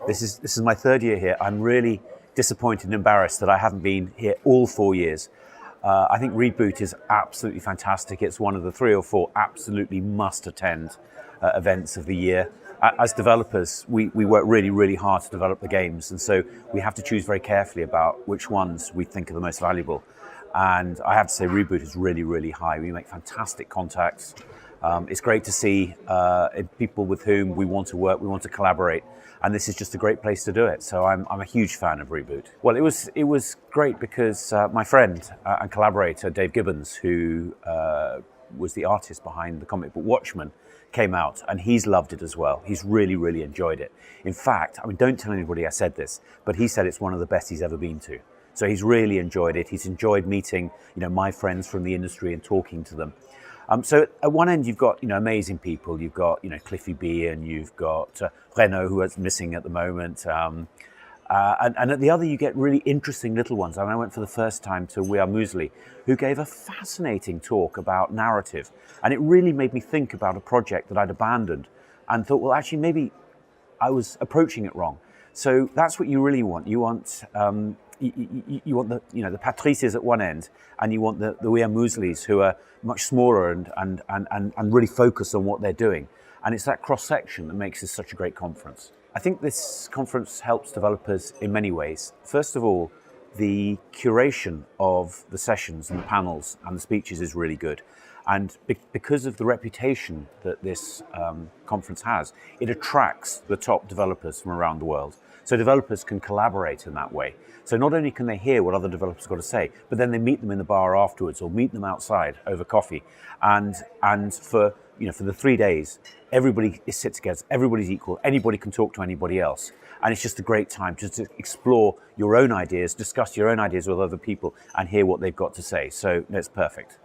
This is my third year here. I'm really disappointed and embarrassed that I haven't been here all 4 years. I think Reboot is absolutely fantastic. It's one of the 3 or 4 absolutely must-attend events of the year. As developers, we work really, really hard to develop the games, and so we have to choose very carefully about which ones we think are the most valuable. And I have to say, Reboot is really, really high. We make fantastic contacts. It's great to see people with whom we want to work, we want to collaborate, and this is just a great place to do it. So I'm a huge fan of Reboot. Well, it was great because my friend and collaborator Dave Gibbons, who was the artist behind the comic book Watchmen, came out, and he's loved it as well. He's really, really enjoyed it. In fact, I mean, don't tell anybody I said this, but he said it's one of the best he's ever been to. So he's really enjoyed it. He's enjoyed meeting, my friends from the industry and talking to them. So at one end, you've got, amazing people. You've got, Cliffy B, and you've got Renaud, who is missing at the moment. And at the other, you get really interesting little ones. I went for the first time to We Are Muesli, who gave a fascinating talk about narrative. And it really made me think about a project that I'd abandoned and thought, well, actually, maybe I was approaching it wrong. So that's what you really want. You want you want the Patrices at one end, and you want the We Are Mueslis, who are much smaller and really focused on what they're doing. And it's that cross-section that makes this such a great conference. I think this conference helps developers in many ways. First of all, the curation of the sessions and the panels and the speeches is really good. And because of the reputation that this conference has, it attracts the top developers from around the world. So developers can collaborate in that way. So not only can they hear what other developers have got to say, but then they meet them in the bar afterwards or meet them outside over coffee. And for the 3 days, everybody sits together, everybody's equal, anybody can talk to anybody else. And it's just a great time just to explore your own ideas, discuss your own ideas with other people and hear what they've got to say. So it's perfect.